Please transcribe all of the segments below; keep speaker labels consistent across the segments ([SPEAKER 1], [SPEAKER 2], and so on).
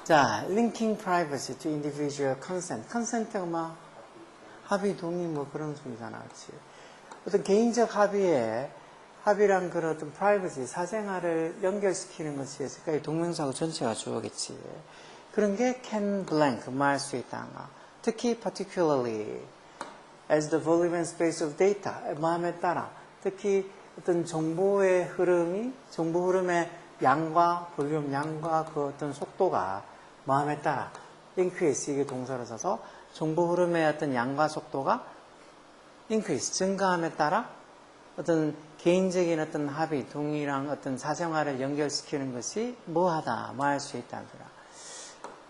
[SPEAKER 1] 자, linking privacy to individual consent. consent가 뭐 합의, 동의 뭐 그런 소리잖아, 그렇지? 어떤 개인적 합의랑 그런 어떤 privacy, 사생활을 연결시키는 것이 있을까? 동명사하고 전체가 주어겠지. 그런 게 can blank, 말할 수 있다는 거. 특히 particularly as the volume and space of data, 마음에 따라 특히 어떤 정보의 흐름이, 정보 흐름의 양과 볼륨, 양과 그 어떤 속도가 마음에 따라 increase, 이게 동사로 써서 정보 흐름의 어떤 양과 속도가 increase, 증가함에 따라 어떤 개인적인 어떤 합의, 동의랑 어떤 사생활을 연결시키는 것이 뭐하다, 뭐할 수 있다는 거라.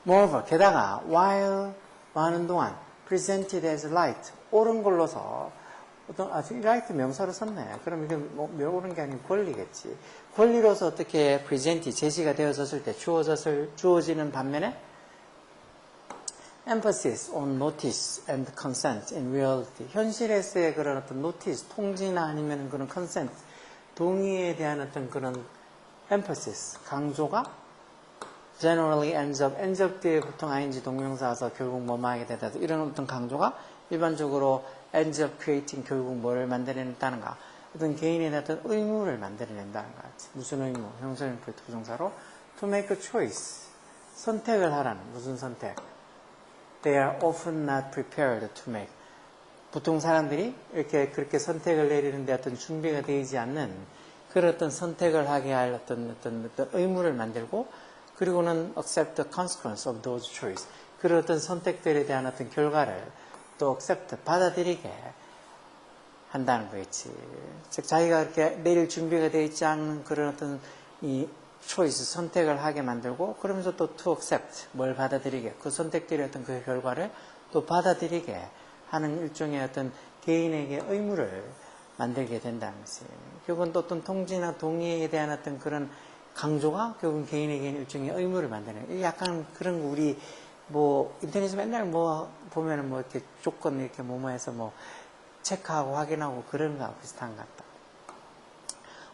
[SPEAKER 1] Moreover, 게다가 while 많은 동안 presented as light, 옳은 걸로서 어떤 right 명사로 썼네. 그럼 이게 뭐 옳은 게 아니고 권리겠지. 권리로서 어떻게 present, 제시가 되어졌을 때 주어지는 반면에 emphasis on notice and consent in reality. 현실에서의 그런 어떤 notice, 통지나 아니면 그런 consent, 동의에 대한 어떤 그런 emphasis, 강조가 generally ends up 뒤에 보통 ing 동명사 와서 결국 뭐뭐 하게 되다. 이런 어떤 강조가 일반적으로 ends up creating, 결국 뭐를 만들어낸다는가. 어떤 개인에 대한 어떤 의무를 만들어낸다는 거. 무슨 의무? 형용사형 부정사로 to make a choice. 선택을 하라는. 무슨 선택? They are often not prepared to make. 보통 사람들이 이렇게 그렇게 선택을 내리는데 어떤 준비가 되지 않는 그런 어떤 선택을 하게 할 어떤 의무를 만들고, 그리고는 accept the consequence of those choices. 그런 어떤 선택들에 대한 어떤 결과를 또 accept, 받아들이게 한다는 거겠지. 즉, 자기가 이렇게 내릴 준비가 되어 있지 않은 그런 어떤 이 choice, 선택을 하게 만들고, 그러면서 또 to accept, 뭘 받아들이게, 그 선택들의 어떤 그 결과를 또 받아들이게 하는 일종의 어떤 개인에게 의무를 만들게 된다는 것이. 결국은 또 어떤 통지나 동의에 대한 어떤 그런 강조가 결국은 개인에게는 일종의 의무를 만드는. 약간 그런 거 우리 뭐 인터넷에 맨날 뭐 보면은 뭐 이렇게 조건 이렇게 뭐뭐해서 뭐 체크하고 확인하고 그런 거하고 비슷한 것 같다.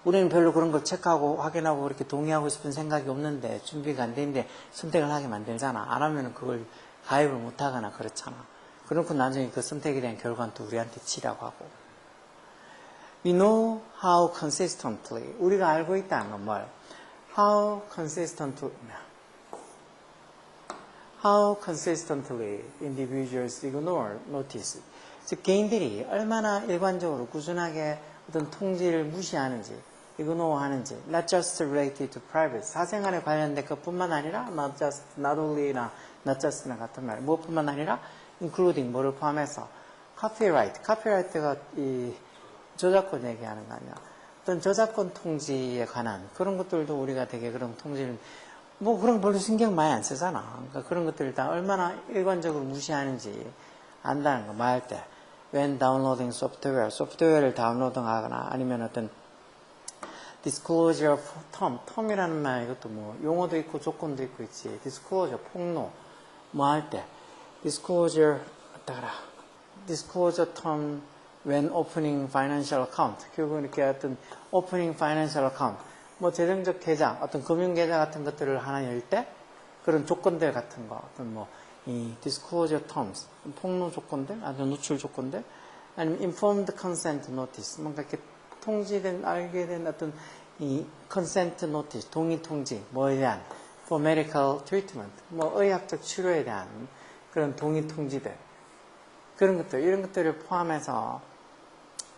[SPEAKER 1] 우리는 별로 그런 걸 체크하고 확인하고 그렇게 동의하고 싶은 생각이 없는데 준비가 안 되는데 선택을 하게 만들잖아. 안 하면은 그걸 가입을 못 하거나 그렇잖아. 그렇고 나중에 그 선택에 대한 결과는 또 우리한테 치라고 하고. We know how consistently, 우리가 알고 있다는 건 뭘? How consistently individuals ignore notice. 즉, 개인들이 얼마나 일관적으로 꾸준하게 어떤 통지를 무시하는지, ignore 하는지, not just related to private, 사생활에 관련된 것뿐만 아니라, not only나 not just나 같은 말, 무엇뿐만 아니라, including, 뭐를 포함해서, copyright가 이 저작권 얘기하는 거 아니야. 어떤 저작권 통지에 관한 그런 것들도 우리가 되게 그런 통지를 뭐 그런 거 별로 신경 많이 안 쓰잖아. 그러니까 그런 것들을 다 얼마나 일관적으로 무시하는지 안다는 거 말할 때. When downloading 소프트웨어를 다운로드하거나 아니면 어떤 disclosure of term이라는 말, 이것도 뭐 용어도 있고 조건도 있고 있지. disclosure, 폭로 뭐 할 때 disclosure term when opening financial account. 결국은 이렇게 어떤 opening financial account, 뭐 재정적 계좌, 어떤 금융 계좌 같은 것들을 하나 열 때 그런 조건들 같은 거, 어떤 뭐 이 disclosure terms, 폭로 조건들, 아주 노출 조건들, 아니면 informed consent notice, 뭔가 이렇게 통지된, 알게 된 어떤 이 consent notice, 동의 통지, 뭐에 대한 for medical treatment, 뭐 의학적 치료에 대한 그런 동의 통지들, 그런 것들, 이런 것들을 포함해서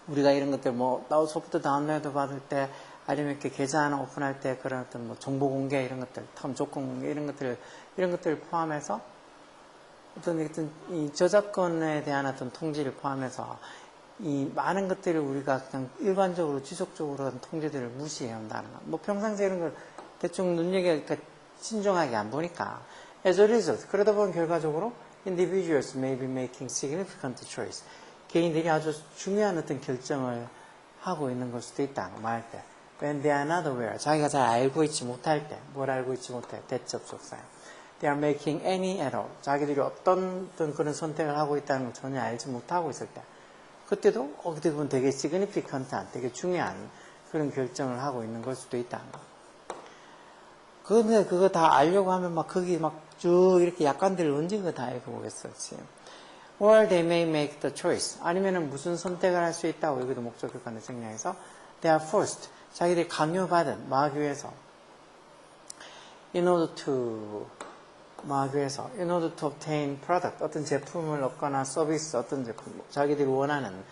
[SPEAKER 1] 우리가 이런 것들 뭐 소프트 다운로드 받을 때 아니면 이렇게 계좌 하나 오픈할 때 그런 어떤 뭐 정보 공개 이런 것들, 텀 조건 공개 이런 것들을 포함해서 어떤 이 저작권에 대한 어떤 통지를 포함해서 이 많은 것들을 우리가 그냥 일반적으로 지속적으로 한 통지들을 무시해야 한다는 거. 뭐 평상시에 이런 걸 대충 눈여겨 신중하게 안 보니까. As a result, 그러다 보면 결과적으로 individuals may be making significant choice. 개인들이 아주 중요한 어떤 결정을 하고 있는 걸 수도 있다. 말할 때. When they are not aware. 자기가 잘 알고 있지 못할 때. 뭘 알고 있지 못해. 대접속사야. They are making any at all. 자기들이 어떤 그런 선택을 하고 있다는 걸 전혀 알지 못하고 있을 때. 그때도 어떻게 보면 되게 significant한, 되게 중요한 그런 결정을 하고 있는 걸 수도 있다는 거. 근데 그거 다 알려고 하면 막 거기 막 쭉 이렇게 약관들을 언제 그거 다 읽어보겠어, 그치? Or they may make the choice. 아니면은 무슨 선택을 할 수 있다고 여기도 목적격관을 생략해서 they are forced. 자기들이 강요받은 마귀에서 in order to obtain product. 어떤 제품을 얻거나 서비스, 어떤 제품, 자기들이 원하는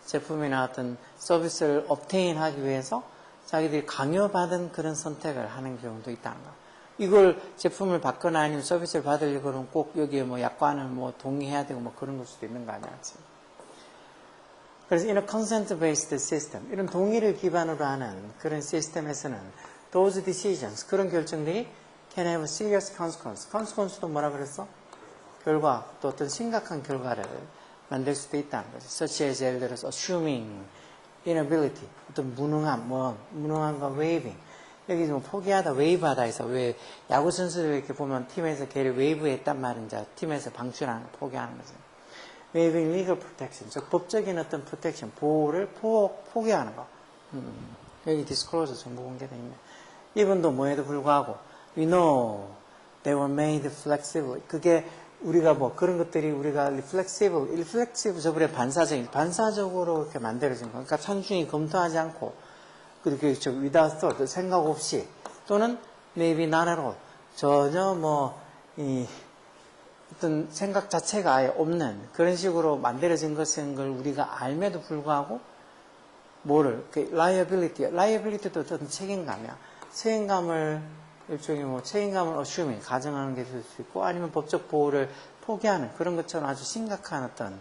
[SPEAKER 1] 제품이나 어떤 서비스를 obtain 하기 위해서 자기들이 강요받은 그런 선택을 하는 경우도 있다는 거. 이걸 제품을 받거나 아니면 서비스를 받으려고는 꼭 여기에 뭐 약관을 뭐 동의해야 되고 뭐 그런 걸 수도 있는 거 아니야. 그래서 in a consent-based system, 이런 동의를 기반으로 하는 그런 시스템에서는 those decisions, 그런 결정들이 can have serious consequence. consequence도 뭐라 그랬어? 결과, 또 어떤 심각한 결과를 만들 수도 있다는 거죠. such as 예를 들어서 assuming inability, 어떤 무능함과 waiving. 여기 좀 포기하다, 웨이브하다 해서 왜 야구 선수들 이렇게 보면 팀에서 걔를 웨이브했단 말인지 팀에서 방출하는 거, 포기하는 거죠. waiving legal protection, 즉 법적인 어떤 protection, 보호를 포기하는 거. 여기 disclosure 정보 공개되어 있네. 이분도 뭐에도 불구하고 we know they were made flexible. 그게 우리가 뭐 그런 것들이 우리가 reflexive 저번에 반사적으로 이렇게 만들어진 거. 그러니까 찬중이 검토하지 않고 그렇게 without thought, 생각 없이 또는 maybe not at all, 전혀 어떤 생각 자체가 아예 없는 그런 식으로 만들어진 것인 걸 우리가 알매도 불구하고 liability도 어떤 책임감이야. 책임감을 일종의 책임감을 assuming, 가정하는 게 될 수 있고 아니면 법적 보호를 포기하는 그런 것처럼 아주 심각한 어떤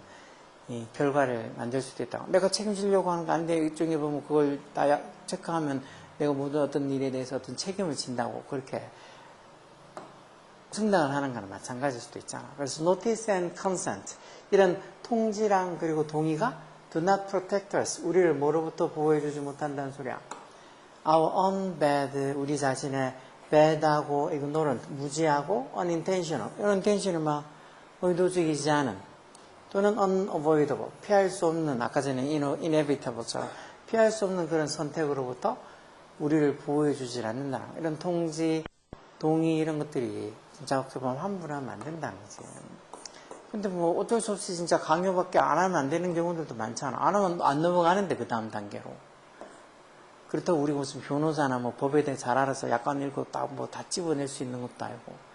[SPEAKER 1] 이 결과를 만들 수도 있다. 내가 책임지려고 하는 거 아닌데 일종에 보면 그걸 다 체크하면 내가 모든 어떤 일에 대해서 어떤 책임을 진다고 그렇게 승당을 하는 거는 마찬가지일 수도 있잖아. 그래서 notice and consent, 이런 통지랑 그리고 동의가 do not protect us, 우리를 뭐로부터 보호해주지 못한다는 소리야. Our own bad, 우리 자신의 bad하고 ignorant, 무지하고 unintentional, unintentional 막 의도적이지 않은 또는 unavoidable, 피할 수 없는, 아까 전에 inevitable처럼 피할 수 없는 그런 선택으로부터 우리를 보호해주질 않는다. 이런 통지, 동의 이런 것들이 진짜 어떻게 보면 환불하면 안 된다는 거지. 근데 뭐 어쩔 수 없이 진짜 강요밖에 안 하면 안 되는 경우들도 많잖아. 안 하면 안 넘어가는데 그 다음 단계로. 그렇다고 우리 무슨 변호사나 뭐 법에 대해 잘 알아서 약관 읽고 다 집어낼 수 있는 것도 아니고.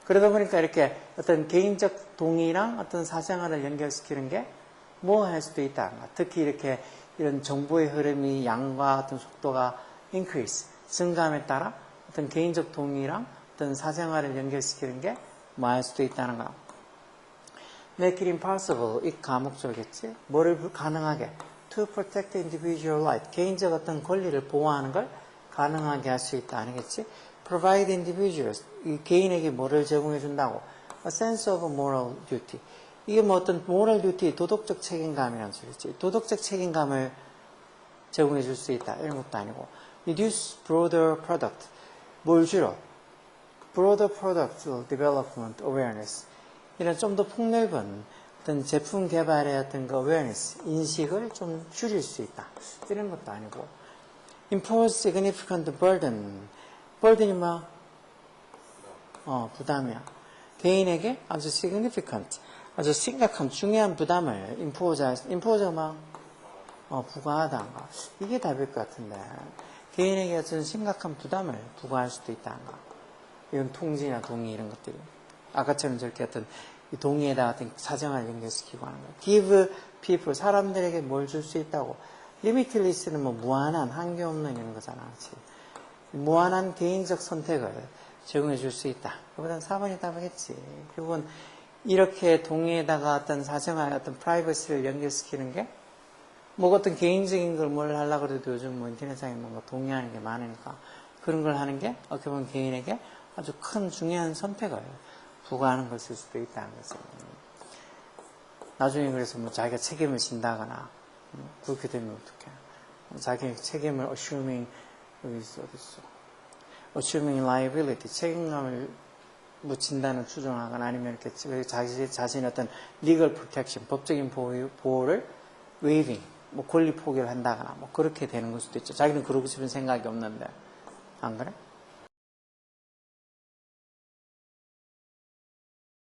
[SPEAKER 1] 그러다 보니까 이렇게 어떤 개인적 동의랑 어떤 사생활을 연결시키는 게 뭐 할 수도 있다. 특히 이렇게 이런 정보의 흐름이 양과 어떤 속도가 increase, 증가함에 따라 어떤 개인적 동의랑 어떤 사생활을 연결시키는 게 뭐 할 수도 있다는 거. Make it impossible, 이 가목적이겠지? 뭐를 가능하게? To protect the individual right, 개인적 어떤 권리를 보호하는 걸 가능하게 할 수 있다. 아니겠지? Provide individuals, 이 개인에게 뭐를 제공해 준다고? A sense of moral duty. 이게 뭐 어떤 moral duty, 도덕적 책임감이라는 소리지. 도덕적 책임감을 제공해 줄 수 있다. 이런 것도 아니고. Reduce broader product. 뭘 줄여? Broader product development awareness. 이런 좀 더 폭넓은 어떤 제품 개발의 어떤 그 awareness, 인식을 좀 줄일 수 있다. 이런 것도 아니고. Impose significant burden. burden이 뭐? 부담이야. 개인에게 아주 significant, 아주 심각한 중요한 부담을 impose가 부과하다. 이게 답일 것 같은데. 개인에게 어떤 심각한 부담을 부과할 수도 있다. 이건 통지나 동의 이런 것들이. 아까처럼 저렇게 어떤 동의에다가 어떤 사정을 연결시키고 하는 거. give people, 사람들에게 뭘 줄 수 있다고. limitless는 뭐 무한한, 한계 없는 이런 거잖아. 그렇지? 무한한 개인적 선택을 제공해 줄 수 있다. 그보다는 4번이 답이겠지. 결국은 이렇게 동의에다가 어떤 사정할 어떤 프라이버시를 연결시키는 게 뭐 어떤 개인적인 걸 뭘 하려고 해도 요즘 뭐 인터넷상에 뭐 동의하는 게 많으니까 그런 걸 하는 게 어떻게 보면 개인에게 아주 큰 중요한 선택을 부과하는 것일 수도 있다는 거죠. 나중에 그래서 뭐 자기가 책임을 진다거나 그렇게 되면 어떡해. 자기 책임을 assuming 어디 있어. assuming liability, 책임감을 묻힌다는 추정하거나 아니면 이렇게 자기 자신의 어떤 legal protection, 법적인 보호를 waiving, 뭐 권리 포기를 한다거나 뭐 그렇게 되는 걸 수도 있죠. 자기는 그러고 싶은 생각이 없는데. 안 그래?